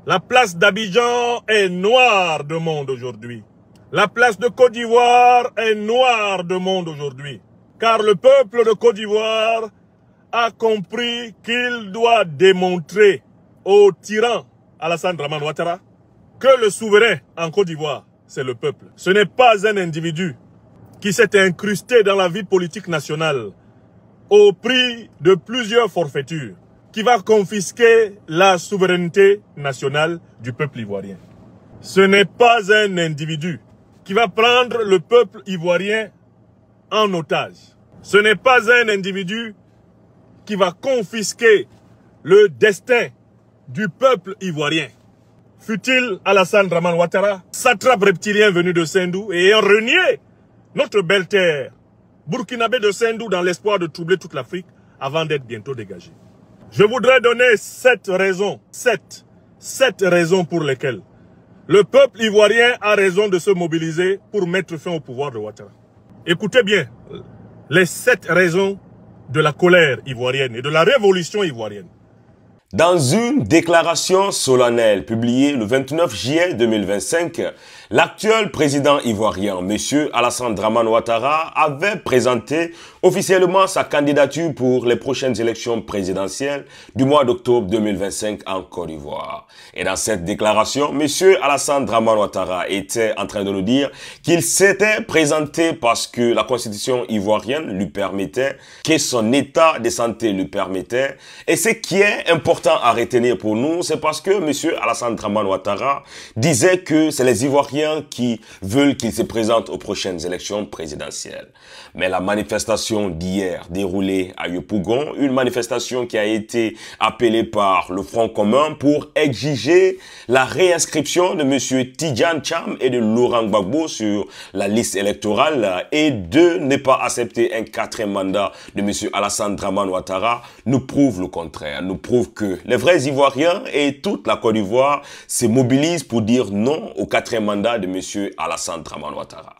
La place d'Abidjan est noire de monde aujourd'hui. La place de Côte d'Ivoire est noire de monde aujourd'hui. Car le peuple de Côte d'Ivoire a compris qu'il doit démontrer au tyran Alassane Dramane Ouattara que le souverain en Côte d'Ivoire, c'est le peuple. Ce n'est pas un individu qui s'est incrusté dans la vie politique nationale au prix de plusieurs forfaitures, qui va confisquer la souveraineté nationale du peuple ivoirien. Ce n'est pas un individu qui va prendre le peuple ivoirien en otage. Ce n'est pas un individu qui va confisquer le destin du peuple ivoirien. Fut-il Alassane Dramane Ouattara, satrape reptilien venu de Sendou et ayant renié notre belle terre burkinabé de Sendou dans l'espoir de troubler toute l'Afrique avant d'être bientôt dégagé. Je voudrais donner sept raisons pour lesquelles le peuple ivoirien a raison de se mobiliser pour mettre fin au pouvoir de Ouattara. Écoutez bien les 7 raisons de la colère ivoirienne et de la révolution ivoirienne. Dans une déclaration solennelle publiée le 29 juillet 2025, l'actuel président ivoirien, M. Alassane Dramane Ouattara, avait présenté officiellement sa candidature pour les prochaines élections présidentielles du mois d'octobre 2025 en Côte d'Ivoire. Et dans cette déclaration, M. Alassane Dramane Ouattara était en train de nous dire qu'il s'était présenté parce que la constitution ivoirienne lui permettait, que son état de santé lui permettait. Et ce qui est important à retenir pour nous, c'est parce que M. Alassane Dramane Ouattara disait que c'est les Ivoiriens qui veulent qu'il se présente aux prochaines élections présidentielles. Mais la manifestation d'hier déroulée à Yopougon, une manifestation qui a été appelée par le Front commun pour exiger la réinscription de M. Tidjane Thiam et de Laurent Gbagbo sur la liste électorale et de ne pas accepter un 4e mandat de M. Alassane Dramane Ouattara, nous prouve le contraire, nous prouve que les vrais Ivoiriens et toute la Côte d'Ivoire se mobilisent pour dire non au 4e mandat de M. Alassane Dramane Ouattara.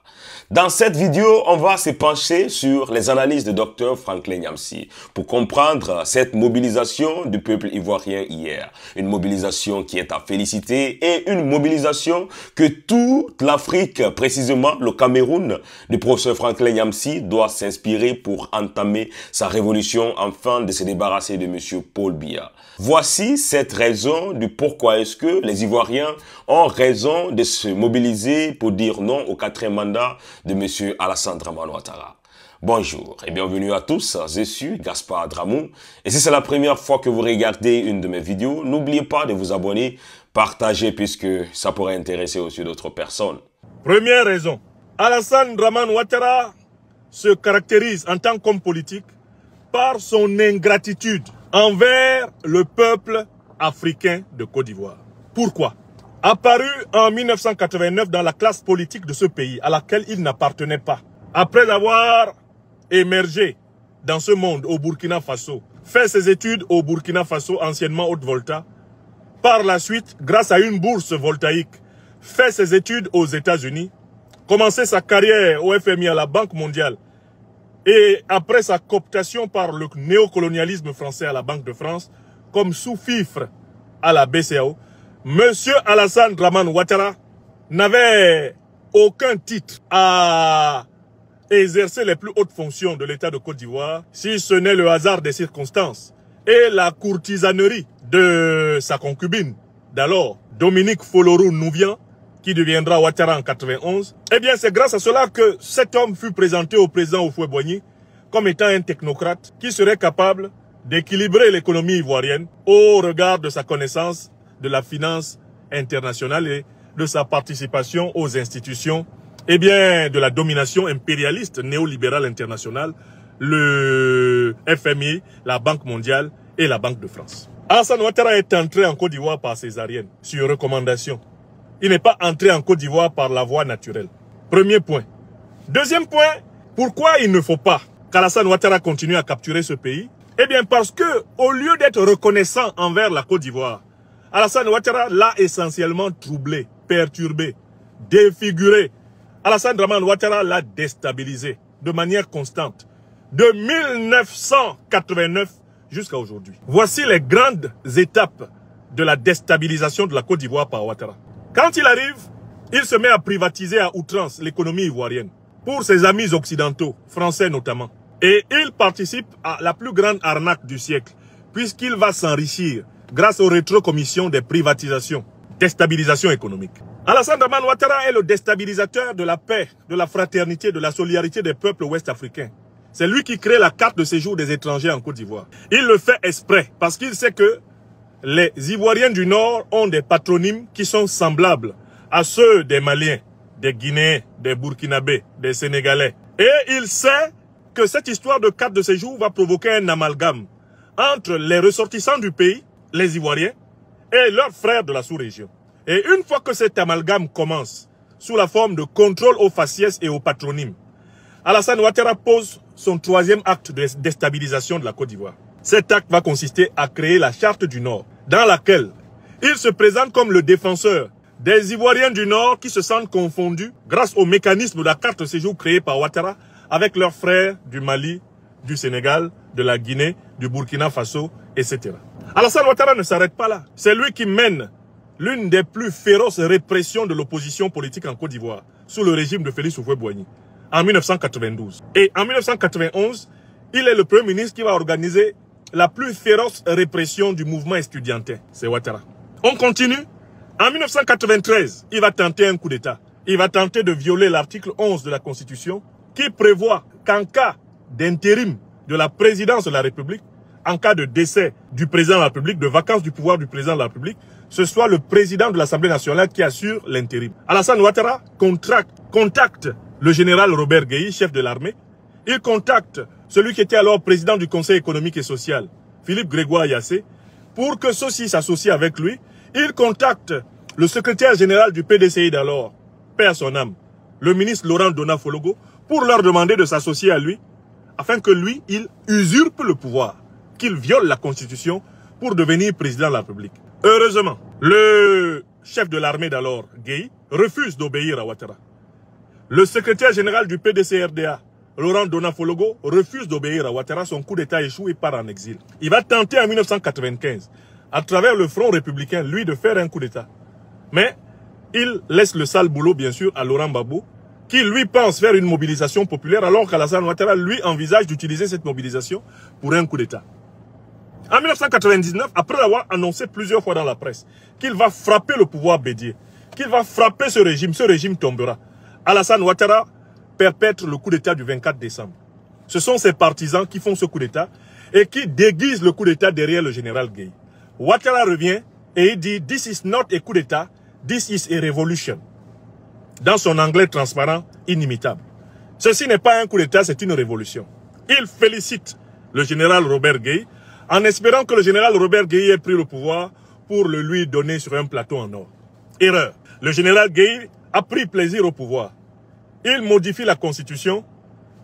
Dans cette vidéo, on va se pencher sur les analyses de Dr Franklin Nyamsi pour comprendre cette mobilisation du peuple ivoirien hier. Une mobilisation qui est à féliciter et une mobilisation que toute l'Afrique, précisément le Cameroun, du professeur Franklin Nyamsi, doit s'inspirer pour entamer sa révolution afin de se débarrasser de M. Paul Biya. Voici cette raison du pourquoi est-ce que les Ivoiriens ont raison de se mobiliser pour dire non au 4e mandat de M. Alassane Dramane Ouattara. Bonjour et bienvenue à tous, je suis Gaspard Dramou et si c'est la première fois que vous regardez une de mes vidéos, n'oubliez pas de vous abonner, partager puisque ça pourrait intéresser aussi d'autres personnes. Première raison, Alassane Dramane Ouattara se caractérise en tant qu'homme politique par son ingratitude envers le peuple africain de Côte d'Ivoire. Pourquoi? Apparu en 1989 dans la classe politique de ce pays à laquelle il n'appartenait pas, après avoir émergé dans ce monde au Burkina Faso, fait ses études au Burkina Faso, anciennement Haute-Volta, par la suite, grâce à une bourse voltaïque, fait ses études aux États-Unis, commencé sa carrière au FMI à la Banque mondiale, et après sa cooptation par le néocolonialisme français à la Banque de France, comme sous-fifre à la BCAO, Monsieur Alassane Dramane Ouattara n'avait aucun titre à exercer les plus hautes fonctions de l'État de Côte d'Ivoire, si ce n'est le hasard des circonstances et la courtisanerie de sa concubine d'alors, Dominique Folorou Nouvian, qui deviendra Ouattara en 91, eh bien c'est grâce à cela que cet homme fut présenté au président Houphouët-Boigny comme étant un technocrate qui serait capable d'équilibrer l'économie ivoirienne au regard de sa connaissance de la finance internationale et de sa participation aux institutions, eh bien de la domination impérialiste néolibérale internationale, le FMI, la Banque mondiale et la Banque de France. Alassane Ouattara est entré en Côte d'Ivoire par césarienne, sur recommandation. Il n'est pas entré en Côte d'Ivoire par la voie naturelle. Premier point. Deuxième point, pourquoi il ne faut pas qu'Alassane Ouattara continue à capturer ce pays? Eh bien parce que, au lieu d'être reconnaissant envers la Côte d'Ivoire, Alassane Ouattara l'a essentiellement troublé, perturbé, défiguré. Alassane Dramane Ouattara l'a déstabilisé de manière constante, de 1989 jusqu'à aujourd'hui. Voici les grandes étapes de la déstabilisation de la Côte d'Ivoire par Ouattara. Quand il arrive, il se met à privatiser à outrance l'économie ivoirienne pour ses amis occidentaux, français notamment. Et il participe à la plus grande arnaque du siècle, puisqu'il va s'enrichir grâce aux rétrocommissions des privatisations, déstabilisation économique. Alassane Dramane Ouattara est le déstabilisateur de la paix, de la fraternité, de la solidarité des peuples ouest-africains. C'est lui qui crée la carte de séjour des étrangers en Côte d'Ivoire. Il le fait exprès, parce qu'il sait que les Ivoiriens du Nord ont des patronymes qui sont semblables à ceux des Maliens, des Guinéens, des Burkinabés, des Sénégalais. Et il sait que cette histoire de carte de séjour va provoquer un amalgame entre les ressortissants du pays, les Ivoiriens, et leurs frères de la sous-région. Et une fois que cet amalgame commence, sous la forme de contrôle aux faciès et aux patronymes, Alassane Ouattara pose son troisième acte de déstabilisation de la Côte d'Ivoire. Cet acte va consister à créer la Charte du Nord, dans laquelle il se présente comme le défenseur des Ivoiriens du Nord qui se sentent confondus grâce au mécanisme de la carte de séjour créée par Ouattara avec leurs frères du Mali, du Sénégal, de la Guinée, du Burkina Faso, etc. Alassane Ouattara ne s'arrête pas là. C'est lui qui mène l'une des plus féroces répressions de l'opposition politique en Côte d'Ivoire, sous le régime de Félix Houphouët-Boigny, en 1992. Et en 1991, il est le Premier ministre qui va organiser la plus féroce répression du mouvement estudiantin. C'est Ouattara. On continue. En 1993, il va tenter un coup d'État. Il va tenter de violer l'article 11 de la Constitution qui prévoit qu'en cas d'intérim de la présidence de la République, en cas de décès du président de la République, de vacance du pouvoir du président de la République, ce soit le président de l'Assemblée nationale qui assure l'intérim. Alassane Ouattara contacte le général Robert Gueye, chef de l'armée. Il contacte celui qui était alors président du Conseil économique et social, Philippe Grégoire Yassé, pour que ceux-ci s'associent avec lui. Il contacte le secrétaire général du PDCI d'alors, paix à son âme, le ministre Laurent Dona-Fologo, pour leur demander de s'associer à lui, afin que lui, il usurpe le pouvoir, qu'il viole la Constitution pour devenir président de la République. Heureusement, le chef de l'armée d'alors, Gueye, refuse d'obéir à Ouattara. Le secrétaire général du PDCRDA, Laurent Dona-Fologo, refuse d'obéir à Ouattara. Son coup d'État échoue et part en exil. Il va tenter en 1995, à travers le Front républicain, lui, de faire un coup d'État. Mais il laisse le sale boulot, bien sûr, à Laurent Gbagbo, qui, lui, pense faire une mobilisation populaire, alors qu'Alassane Ouattara, lui, envisage d'utiliser cette mobilisation pour un coup d'État. En 1999, après avoir annoncé plusieurs fois dans la presse qu'il va frapper le pouvoir bédier, qu'il va frapper ce régime tombera. Alassane Ouattara perpètre le coup d'État du 24 décembre. Ce sont ses partisans qui font ce coup d'État et qui déguisent le coup d'État derrière le général Gueye. Ouattara revient et il dit « This is not a coup d'État, this is a revolution » dans son anglais transparent inimitable. Ceci n'est pas un coup d'État, c'est une révolution. Il félicite le général Robert Gueye en espérant que le général Robert Gueye ait pris le pouvoir pour le lui donner sur un plateau en or. Erreur. Le général Gueye a pris plaisir au pouvoir. Il modifie la Constitution.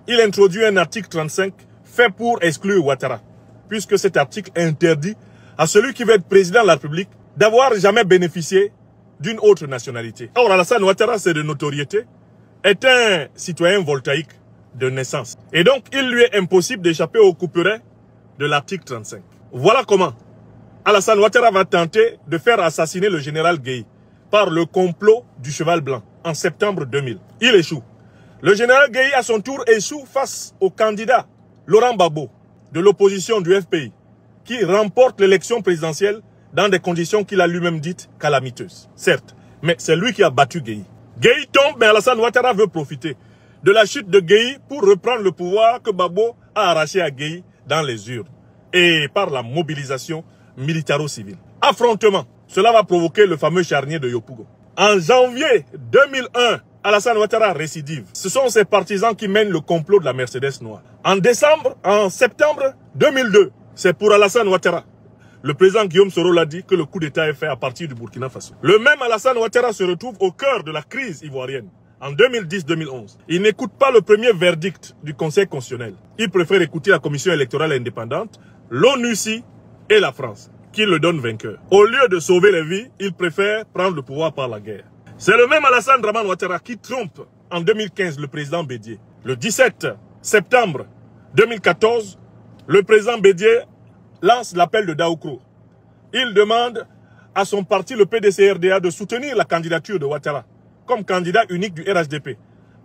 Il introduit un article 35 fait pour exclure Ouattara, puisque cet article interdit à celui qui veut être président de la République d'avoir jamais bénéficié d'une autre nationalité. Or, Alassane Ouattara, c'est de notoriété, est un citoyen voltaïque de naissance. Et donc, il lui est impossible d'échapper au couperet de l'article 35. Voilà comment Alassane Ouattara va tenter de faire assassiner le général Gueye par le complot du cheval blanc en septembre 2000. Il échoue. Le général Gueye, à son tour, échoue face au candidat Laurent Gbagbo de l'opposition du FPI, qui remporte l'élection présidentielle dans des conditions qu'il a lui-même dites calamiteuses. Certes, mais c'est lui qui a battu Gueye. Gueye tombe, mais Alassane Ouattara veut profiter de la chute de Gueye pour reprendre le pouvoir que Gbagbo a arraché à Gueye dans les urnes et par la mobilisation militaro-civile. Affrontement. Cela va provoquer le fameux charnier de Yopougon. En janvier 2001, Alassane Ouattara récidive. Ce sont ses partisans qui mènent le complot de la Mercedes noire. En septembre 2002, c'est pour Alassane Ouattara. Le président Guillaume Soro l'a dit que le coup d'État est fait à partir du Burkina Faso. Le même Alassane Ouattara se retrouve au cœur de la crise ivoirienne en 2010-2011. Il n'écoute pas le premier verdict du Conseil constitutionnel. Il préfère écouter la Commission électorale indépendante, l'ONUCI et la France, qui le donnent vainqueur. Au lieu de sauver les vies, il préfère prendre le pouvoir par la guerre. C'est le même Alassane Dramane Ouattara qui trompe en 2015 le président Bédié. Le 17 septembre 2014, le président Bédié lance l'appel de Daoukro. Il demande à son parti, le PDC-RDA, de soutenir la candidature de Ouattara comme candidat unique du RHDP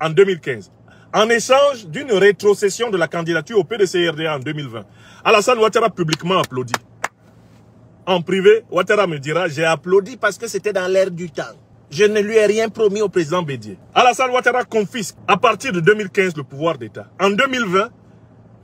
en 2015, en échange d'une rétrocession de la candidature au PDC-RDA en 2020. Alassane Ouattara publiquement applaudi. En privé, Ouattara me dira, j'ai applaudi parce que c'était dans l'air du temps. Je ne lui ai rien promis au président Bédié. Alassane Ouattara confisque à partir de 2015 le pouvoir d'État. En 2020,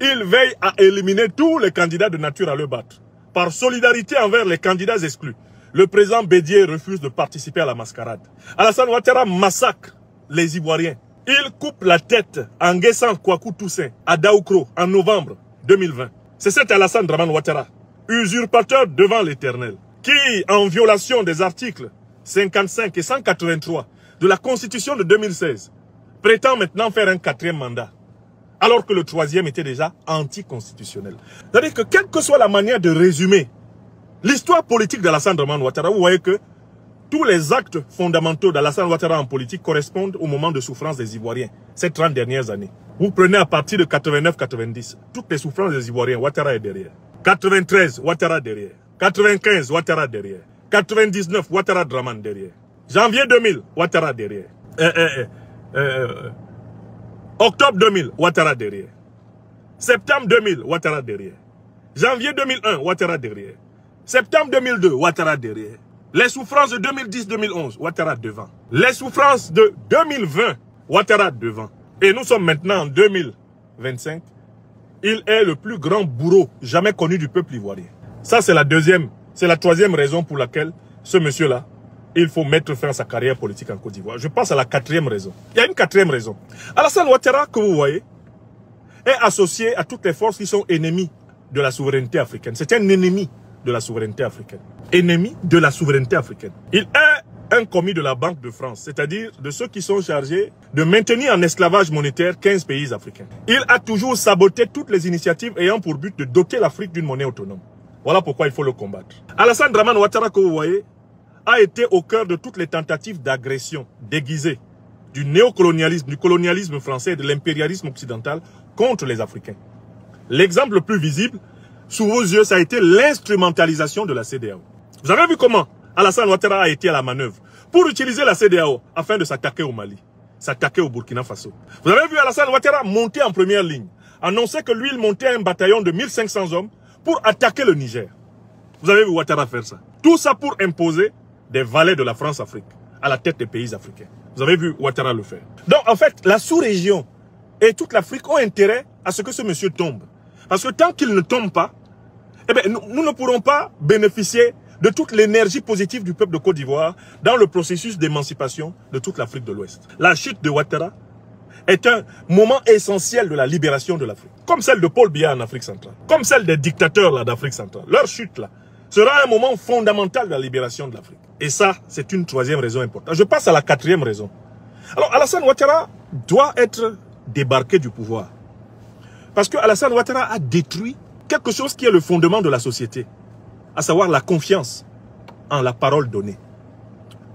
il veille à éliminer tous les candidats de nature à le battre. Par solidarité envers les candidats exclus, le président Bédié refuse de participer à la mascarade. Alassane Ouattara massacre les Ivoiriens. Il coupe la tête en Nguessan Kouakou Toussaint à Daoukro en novembre 2020. C'est cet Alassane Draman Ouattara, usurpateur devant l'Éternel, qui, en violation des articles 55 et 183 de la Constitution de 2016, prétend maintenant faire un 4e mandat, alors que le 3e était déjà anticonstitutionnel. C'est-à-dire que quelle que soit la manière de résumer l'histoire politique d'Alassane Draman Ouattara, vous voyez que tous les actes fondamentaux d'Alassane Ouattara en politique correspondent au moment de souffrance des Ivoiriens, ces 30 dernières années. Vous prenez à partir de 89-90, toutes les souffrances des Ivoiriens, Ouattara est derrière. 93, Ouattara derrière. 95, Ouattara derrière. 99, Ouattara Draman derrière. Janvier 2000, Ouattara derrière. Octobre 2000, Ouattara derrière. Septembre 2000, Ouattara derrière. Janvier 2001, Ouattara derrière. Septembre 2002, Ouattara derrière. Les souffrances de 2010-2011, Ouattara devant. Les souffrances de 2020, Ouattara devant. Et nous sommes maintenant en 2025. Il est le plus grand bourreau jamais connu du peuple ivoirien. Ça, c'est la troisième raison pour laquelle ce monsieur-là, il faut mettre fin à sa carrière politique en Côte d'Ivoire. Je passe à la 4e raison. Il y a une 4e raison. Alassane Ouattara, que vous voyez, est associé à toutes les forces qui sont ennemies de la souveraineté africaine. C'est un ennemi de la souveraineté africaine. Ennemi de la souveraineté africaine. Il est un commis de la Banque de France, c'est-à-dire de ceux qui sont chargés de maintenir en esclavage monétaire 15 pays africains. Il a toujours saboté toutes les initiatives ayant pour but de doter l'Afrique d'une monnaie autonome. Voilà pourquoi il faut le combattre. Alassane Draman Ouattara, que vous voyez, a été au cœur de toutes les tentatives d'agression déguisée du néocolonialisme, du colonialisme français et de l'impérialisme occidental contre les Africains. L'exemple le plus visible, sous vos yeux, ça a été l'instrumentalisation de la CEDEAO. Vous avez vu comment Alassane Ouattara a été à la manœuvre pour utiliser la CEDEAO afin de s'attaquer au Mali, s'attaquer au Burkina Faso. Vous avez vu Alassane Ouattara monter en première ligne, annoncer que lui, il montait un bataillon de 1500 hommes pour attaquer le Niger. Vous avez vu Ouattara faire ça. Tout ça pour imposer des valets de la France-Afrique à la tête des pays africains. Vous avez vu Ouattara le faire. Donc, en fait, la sous-région et toute l'Afrique ont intérêt à ce que ce monsieur tombe. Parce que tant qu'il ne tombe pas, eh bien, nous ne pourrons pas bénéficier de toute l'énergie positive du peuple de Côte d'Ivoire dans le processus d'émancipation de toute l'Afrique de l'Ouest. La chute de Ouattara est un moment essentiel de la libération de l'Afrique. Comme celle de Paul Biya en Afrique centrale. Comme celle des dictateurs d'Afrique centrale. Leur chute là sera un moment fondamental de la libération de l'Afrique. Et ça, c'est une 3e raison importante. Je passe à la 4e raison. Alors, Alassane Ouattara doit être débarqué du pouvoir. Parce que Alassane Ouattara a détruit quelque chose qui est le fondement de la société. À savoir la confiance en la parole donnée.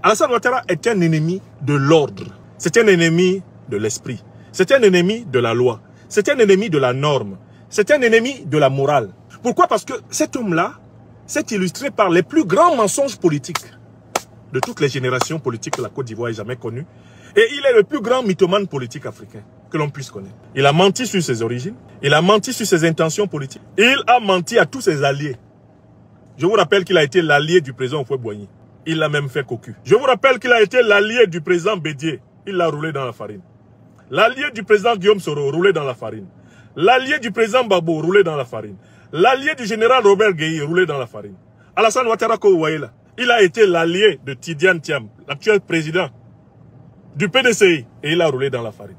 Alassane Ouattara est un ennemi de l'ordre. C'est un ennemi de l'esprit. C'est un ennemi de la loi. C'est un ennemi de la norme. C'est un ennemi de la morale. Pourquoi? Parce que cet homme-là s'est illustré par les plus grands mensonges politiques de toutes les générations politiques que la Côte d'Ivoire ait jamais connues. Et il est le plus grand mythomane politique africain que l'on puisse connaître. Il a menti sur ses origines. Il a menti sur ses intentions politiques. Il a menti à tous ses alliés. Je vous rappelle qu'il a été l'allié du président Houphouët-Boigny. Il l'a même fait cocu. Je vous rappelle qu'il a été l'allié du président Bédié. Il l'a roulé dans la farine. L'allié du président Guillaume Soro, roulé dans la farine. L'allié du président Babo, roulé dans la farine. L'allié du général Robert Gueye, roulé dans la farine. Alassane Ouattara, que vous voyez là, il a été l'allié de Tidiane Thiam, l'actuel président du PDCI, et il a roulé dans la farine.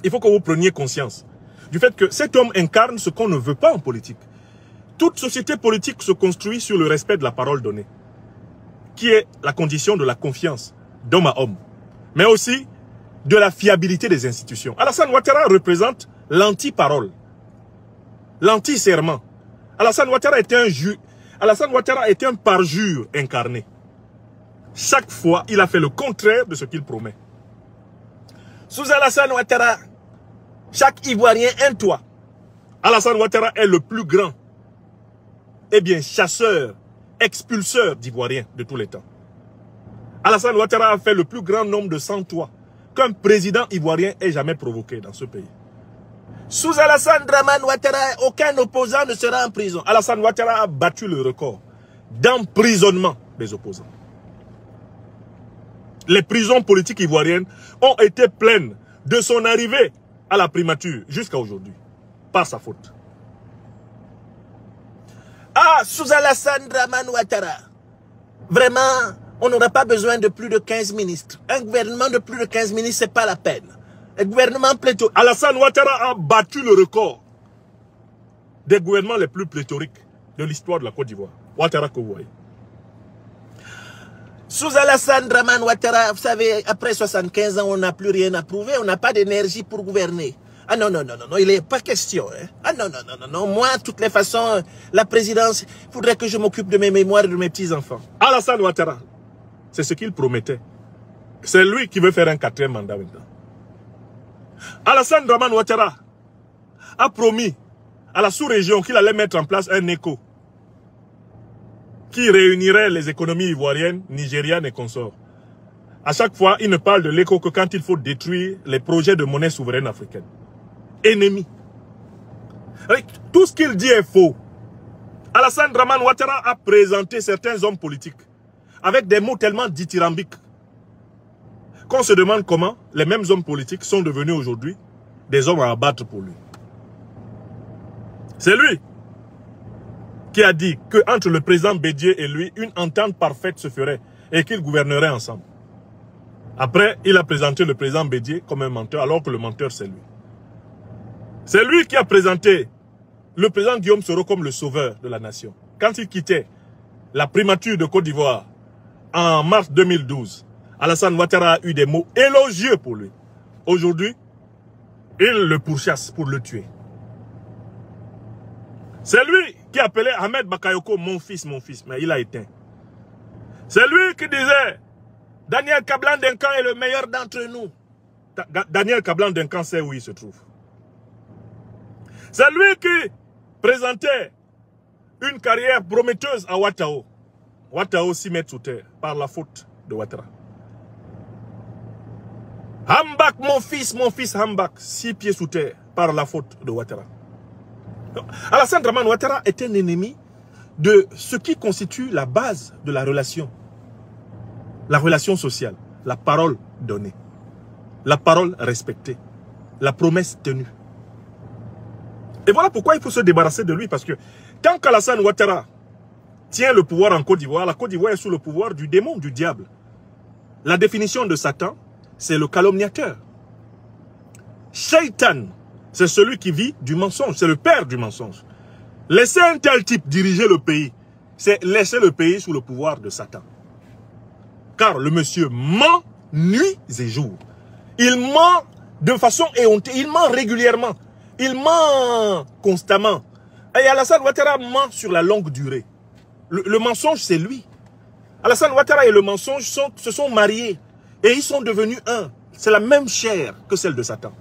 Il faut que vous preniez conscience du fait que cet homme incarne ce qu'on ne veut pas en politique. Toute société politique se construit sur le respect de la parole donnée, qui est la condition de la confiance d'homme à homme, mais aussi de la fiabilité des institutions. Alassane Ouattara représente l'anti-parole, l'anti-serment. Alassane Ouattara est un parjure incarné. Chaque fois, il a fait le contraire de ce qu'il promet. Sous Alassane Ouattara, chaque Ivoirien un toit. Alassane Ouattara est le plus grand, chasseur expulseur d'Ivoiriens de tous les temps. Alassane Ouattara a fait le plus grand nombre de sans-toits qu'un président ivoirien ait jamais provoqué dans ce pays. Sous Alassane Dramane Ouattara, aucun opposant ne sera en prison. Alassane Ouattara a battu le record d'emprisonnement des opposants. Les prisons politiques ivoiriennes ont été pleines de son arrivée à la primature jusqu'à aujourd'hui. Par sa faute. Ah, sous Alassane Dramane Ouattara, vraiment, on n'aura pas besoin de plus de 15 ministres. Un gouvernement de plus de 15 ministres, c'est pas la peine. Un gouvernement pléthorique. Alassane Ouattara a battu le record des gouvernements les plus pléthoriques de l'histoire de la Côte d'Ivoire. Ouattara que vous voyez. Sous Alassane Dramane Ouattara, vous savez, après 75 ans, on n'a plus rien à prouver, on n'a pas d'énergie pour gouverner. Ah non, non, non, non, non, il n'est pas question. Hein. Ah non, non, non, non, non, moi, de toutes les façons, la présidence, il faudrait que je m'occupe de mes mémoires et de mes petits-enfants. Alassane Ouattara, c'est ce qu'il promettait. C'est lui qui veut faire un 4e mandat maintenant. Alassane Dramane Ouattara a promis à la sous-région qu'il allait mettre en place un écho qui réunirait les économies ivoiriennes, nigérianes et consorts. À chaque fois, il ne parle de l'écho que quand il faut détruire les projets de monnaie souveraine africaine. Ennemi. Tout ce qu'il dit est faux. Alassane Dramane Ouattara a présenté certains hommes politiques avec des mots tellement dithyrambiques qu'on se demande comment les mêmes hommes politiques sont devenus aujourd'hui des hommes à abattre pour lui. C'est lui qui a dit qu'entre le président Bédié et lui, une entente parfaite se ferait et qu'ils gouverneraient ensemble. Après, il a présenté le président Bédié comme un menteur, alors que le menteur, c'est lui. C'est lui qui a présenté le président Guillaume Soro comme le sauveur de la nation. Quand il quittait la primature de Côte d'Ivoire en mars 2012, Alassane Ouattara a eu des mots élogieux pour lui. Aujourd'hui, il le pourchasse pour le tuer. C'est lui qui appelait Ahmed Bakayoko mon fils, mais il a éteint. C'est lui qui disait Daniel Kablan-Denkan est le meilleur d'entre nous. Daniel Kablan-Denkan sait où il se trouve. C'est lui qui présentait une carrière prometteuse à Ouattao. Ouattao s'y met sous terre par la faute de Ouattara. Hambak, mon fils Hambak, 6 pieds sous terre par la faute de Ouattara. Alassane Dramane Ouattara est un ennemi de ce qui constitue la base de la relation. La relation sociale, la parole donnée, la parole respectée, la promesse tenue. Et voilà pourquoi il faut se débarrasser de lui, parce que tant qu'Alassane Ouattara tient le pouvoir en Côte d'Ivoire, la Côte d'Ivoire est sous le pouvoir du démon, du diable. La définition de Satan, c'est le calomniateur. Shaitan, c'est celui qui vit du mensonge, c'est le père du mensonge. Laisser un tel type diriger le pays, c'est laisser le pays sous le pouvoir de Satan. Car le monsieur ment nuit et jour. Il ment de façon éhontée, il ment régulièrement, il ment constamment. Et Alassane Ouattara ment sur la longue durée. Le mensonge, c'est lui. Alassane Ouattara et le mensonge se sont mariés et ils sont devenus un. C'est la même chair que celle de Satan.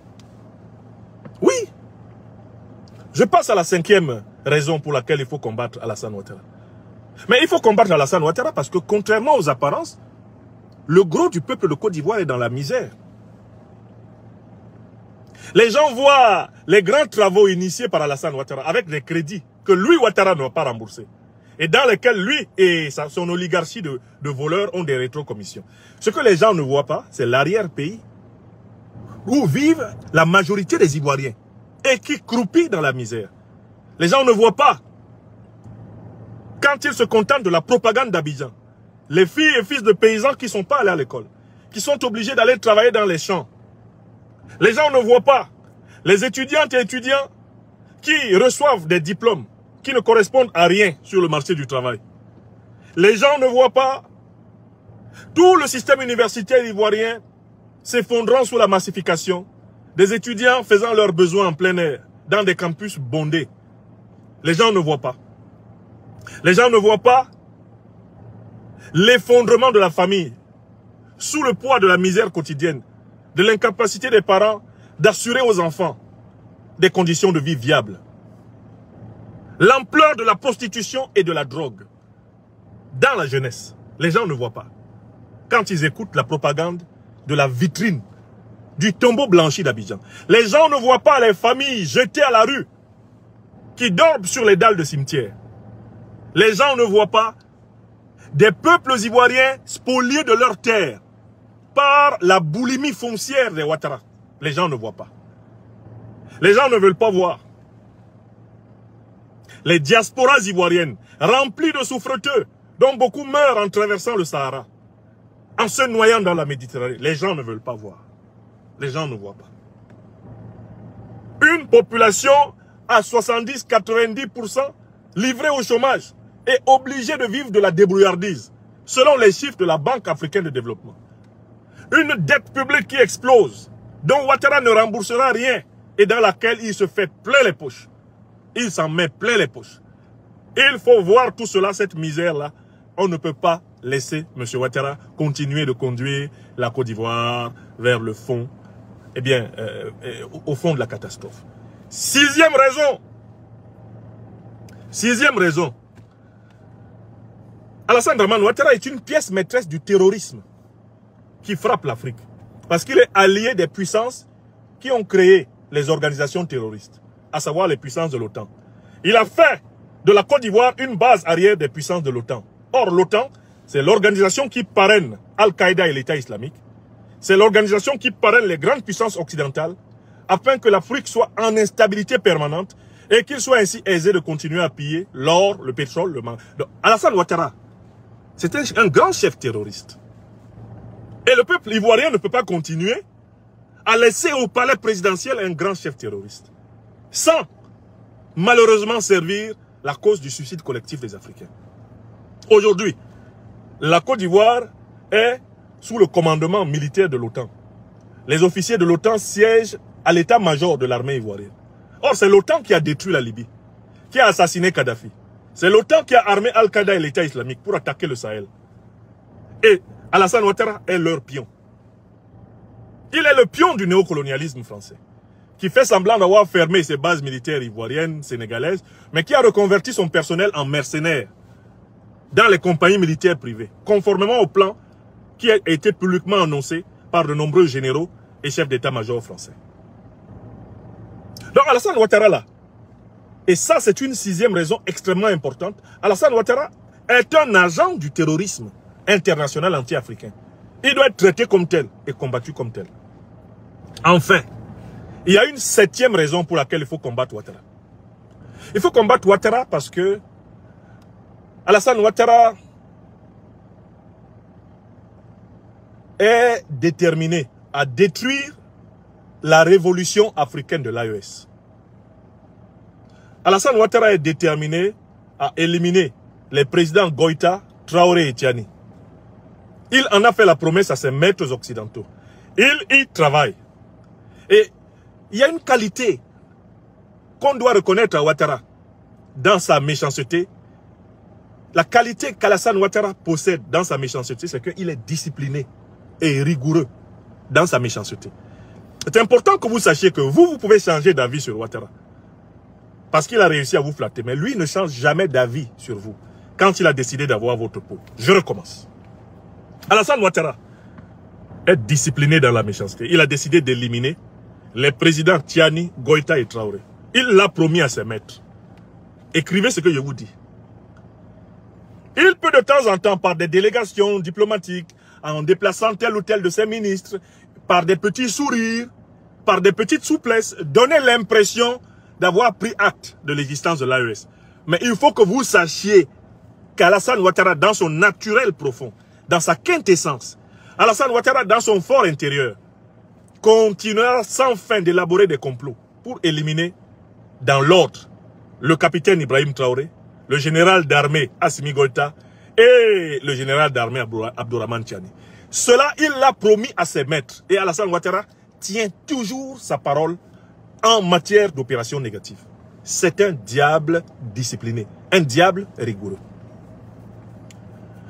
Oui. Je passe à la 5e raison pour laquelle il faut combattre Alassane Ouattara. Mais il faut combattre Alassane Ouattara parce que contrairement aux apparences, le gros du peuple de Côte d'Ivoire est dans la misère. Les gens voient les grands travaux initiés par Alassane Ouattara avec des crédits que lui, Ouattara, n'a pas remboursés. Et dans lesquels lui et son oligarchie de voleurs ont des rétrocommissions. Ce que les gens ne voient pas, c'est l'arrière-pays où vivent la majorité des Ivoiriens et qui croupit dans la misère. Les gens ne voient pas. Quand ils se contentent de la propagande d'Abidjan, les filles et fils de paysans qui ne sont pas allés à l'école, qui sont obligés d'aller travailler dans les champs. Les gens ne voient pas. Les étudiantes et étudiants qui reçoivent des diplômes qui ne correspondent à rien sur le marché du travail. Les gens ne voient pas tout le système universitaire ivoirien s'effondrant sous la massification, des étudiants faisant leurs besoins en plein air, dans des campus bondés. Les gens ne voient pas. Les gens ne voient pas l'effondrement de la famille, sous le poids de la misère quotidienne, de l'incapacité des parents d'assurer aux enfants des conditions de vie viables. L'ampleur de la prostitution et de la drogue. dans la jeunesse. Les gens ne voient pas. Quand ils écoutent la propagande de la vitrine du tombeau blanchi d'Abidjan. Les gens ne voient pas les familles jetées à la rue qui dorment sur les dalles de cimetière. Les gens ne voient pas des peuples ivoiriens spoliés de leurs terres par la boulimie foncière des Ouattara. Les gens ne voient pas. Les gens ne veulent pas voir. Les diasporas ivoiriennes remplies de souffreteux dont beaucoup meurent en traversant le Sahara, en se noyant dans la Méditerranée. Les gens ne veulent pas voir. Les gens ne voient pas. Une population à 70-90% livrée au chômage et obligée de vivre de la débrouillardise, selon les chiffres de la Banque africaine de développement. Une dette publique qui explose, dont Ouattara ne remboursera rien et dans laquelle il se fait plein les poches. Il s'en met plein les poches. Il faut voir tout cela, cette misère-là. On ne peut pas laisser M. Ouattara continuer de conduire la Côte d'Ivoire vers le fond, eh bien, au fond de la catastrophe. Sixième raison. Alassane Dramane Ouattara est une pièce maîtresse du terrorisme qui frappe l'Afrique. Parce qu'il est allié des puissances qui ont créé les organisations terroristes, à savoir les puissances de l'OTAN. Il a fait de la Côte d'Ivoire une base arrière des puissances de l'OTAN. Or, l'OTAN, c'est l'organisation qui parraine Al-Qaïda et l'État islamique. C'est l'organisation qui parraine les grandes puissances occidentales afin que l'Afrique soit en instabilité permanente et qu'il soit ainsi aisé de continuer à piller l'or, le pétrole, le mangue. Alassane Ouattara, c'était un grand chef terroriste. Et le peuple ivoirien ne peut pas continuer à laisser au palais présidentiel un grand chef terroriste, sans malheureusement servir la cause du suicide collectif des Africains. Aujourd'hui, la Côte d'Ivoire est sous le commandement militaire de l'OTAN. Les officiers de l'OTAN siègent à l'état-major de l'armée ivoirienne. Or, c'est l'OTAN qui a détruit la Libye, qui a assassiné Kadhafi. C'est l'OTAN qui a armé Al-Qaïda et l'État islamique pour attaquer le Sahel. Et Alassane Ouattara est leur pion. Il est le pion du néocolonialisme français, qui fait semblant d'avoir fermé ses bases militaires ivoiriennes, sénégalaises, mais qui a reconverti son personnel en mercenaires dans les compagnies militaires privées, conformément au plan qui a été publiquement annoncé par de nombreux généraux et chefs d'état-major français. Donc Alassane Ouattara là, et ça c'est une sixième raison extrêmement importante, Alassane Ouattara est un agent du terrorisme international anti-africain. Il doit être traité comme tel et combattu comme tel. Enfin, il y a une septième raison pour laquelle il faut combattre Ouattara. Il faut combattre Ouattara parce que Alassane Ouattara est déterminé à détruire la révolution africaine de l'AES. Alassane Ouattara est déterminé à éliminer les présidents Goïta, Traoré et Tiani. Il en a fait la promesse à ses maîtres occidentaux. Il y travaille. Et il y a une qualité qu'on doit reconnaître à Ouattara dans sa méchanceté. La qualité qu'Alassane Ouattara possède dans sa méchanceté, c'est qu'il est discipliné et rigoureux dans sa méchanceté. C'est important que vous sachiez que vous pouvez changer d'avis sur Ouattara. Parce qu'il a réussi à vous flatter. Mais lui ne change jamais d'avis sur vous quand il a décidé d'avoir votre peau. Je recommence. Alassane Ouattara est discipliné dans la méchanceté. Il a décidé d'éliminer les présidents Tiani, Goïta et Traoré. Il l'a promis à ses maîtres. Écrivez ce que je vous dis. Il peut de temps en temps, par des délégations diplomatiques, en déplaçant tel ou tel de ses ministres, par des petits sourires, par des petites souplesses, donner l'impression d'avoir pris acte de l'existence de l'AES. Mais il faut que vous sachiez qu'Alassane Ouattara, dans son naturel profond, dans sa quintessence, Alassane Ouattara, dans son fort intérieur, continuera sans fin d'élaborer des complots pour éliminer, dans l'ordre, le capitaine Ibrahim Traoré, le général d'armée Assimi Goïta et le général d'armée Abdourahmane Tiani. Cela, il l'a promis à ses maîtres. Et Alassane Ouattara tient toujours sa parole en matière d'opérations négatives. C'est un diable discipliné, un diable rigoureux.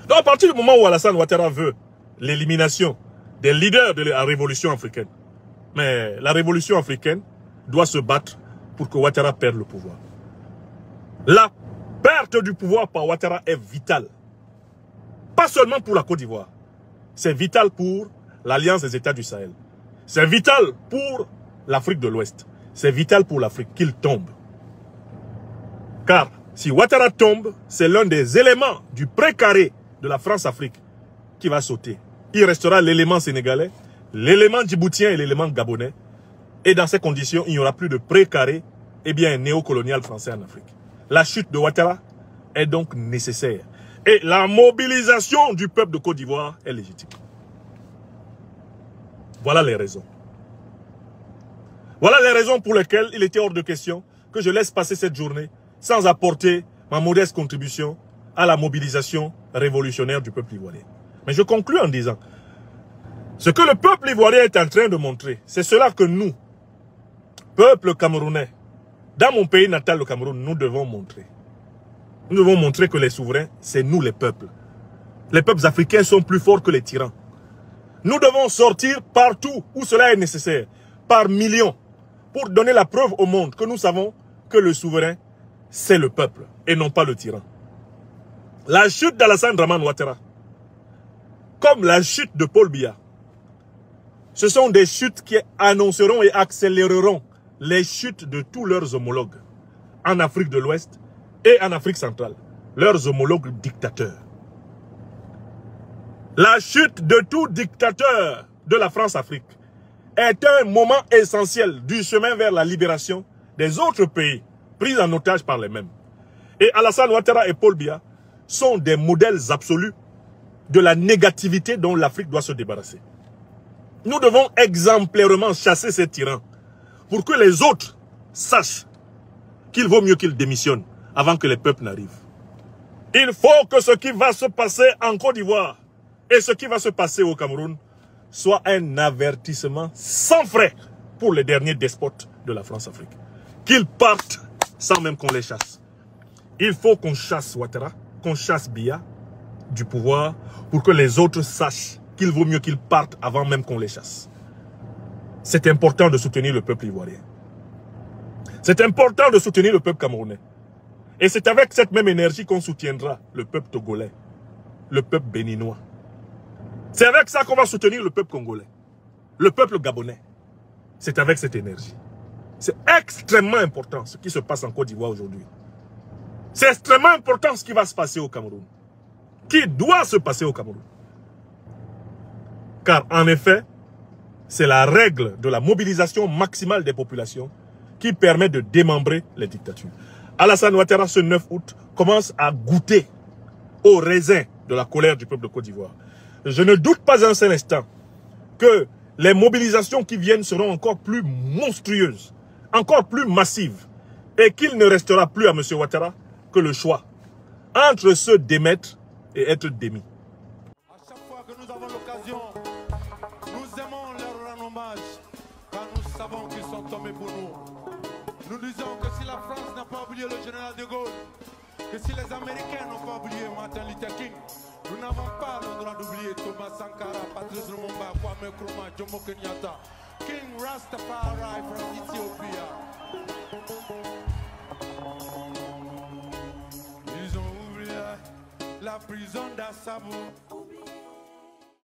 Donc à partir du moment où Alassane Ouattara veut l'élimination des leaders de la révolution africaine, mais la révolution africaine doit se battre pour que Ouattara perde le pouvoir. La perte du pouvoir par Ouattara est vitale. Pas seulement pour la Côte d'Ivoire. C'est vital pour l'Alliance des États du Sahel. C'est vital pour l'Afrique de l'Ouest. C'est vital pour l'Afrique qu'il tombe. Car si Ouattara tombe, c'est l'un des éléments du précaré de la France-Afrique qui va sauter. Il restera l'élément sénégalais, l'élément djiboutien et l'élément gabonais. Et dans ces conditions, il n'y aura plus de précaré et bien néocolonial français en Afrique. La chute de Ouattara est donc nécessaire. Et la mobilisation du peuple de Côte d'Ivoire est légitime. Voilà les raisons. Voilà les raisons pour lesquelles il était hors de question que je laisse passer cette journée sans apporter ma modeste contribution à la mobilisation révolutionnaire du peuple ivoirien. Mais je conclus en disant, ce que le peuple ivoirien est en train de montrer, c'est cela que nous, peuple camerounais, dans mon pays natal, le Cameroun, nous devons montrer. Nous devons montrer que les souverains, c'est nous les peuples. Les peuples africains sont plus forts que les tyrans. Nous devons sortir partout où cela est nécessaire, par millions, pour donner la preuve au monde que nous savons que le souverain, c'est le peuple et non pas le tyran. La chute d'Alassane Dramane Ouattara, comme la chute de Paul Biya, ce sont des chutes qui annonceront et accéléreront les chutes de tous leurs homologues en Afrique de l'Ouest et en Afrique centrale, leurs homologues dictateurs. La chute de tout dictateur de la France-Afrique est un moment essentiel du chemin vers la libération des autres pays pris en otage par les mêmes. Et Alassane Ouattara et Paul Biya sont des modèles absolus de la négativité dont l'Afrique doit se débarrasser. Nous devons exemplairement chasser ces tyrans pour que les autres sachent qu'il vaut mieux qu'ils démissionnent avant que les peuples n'arrivent. Il faut que ce qui va se passer en Côte d'Ivoire et ce qui va se passer au Cameroun soit un avertissement sans frais pour les derniers despotes de la France-Afrique. Qu'ils partent sans même qu'on les chasse. Il faut qu'on chasse Ouattara, qu'on chasse Biya du pouvoir pour que les autres sachent qu'il vaut mieux qu'ils partent avant même qu'on les chasse. C'est important de soutenir le peuple ivoirien. C'est important de soutenir le peuple camerounais. Et c'est avec cette même énergie qu'on soutiendra le peuple togolais, le peuple béninois. C'est avec ça qu'on va soutenir le peuple congolais, le peuple gabonais. C'est avec cette énergie. C'est extrêmement important ce qui se passe en Côte d'Ivoire aujourd'hui. C'est extrêmement important ce qui va se passer au Cameroun. Qui doit se passer au Cameroun. Car en effet, c'est la règle de la mobilisation maximale des populations qui permet de démembrer les dictatures. Alassane Ouattara, ce 9 août, commence à goûter au raisin de la colère du peuple de Côte d'Ivoire. Je ne doute pas un seul instant que les mobilisations qui viennent seront encore plus monstrueuses, encore plus massives, et qu'il ne restera plus à M. Ouattara que le choix entre se démettre et être démis. À chaque fois que nous avons l'occasion, nous aimons leur rendre hommage, car nous savons qu'ils sont tombés pour nous. Nous disons que si la France n'a pas oublié le général de Gaulle, que si les Américains n'ont pas oublié Martin Luther King, nous n'avons pas le droit d'oublier Thomas Sankara, Patrice Lumumba, Kwame Nkrumah, Jomo Kenyatta, King Rastafari from Ethiopia. Ils ont oublié la prison d'Assabo.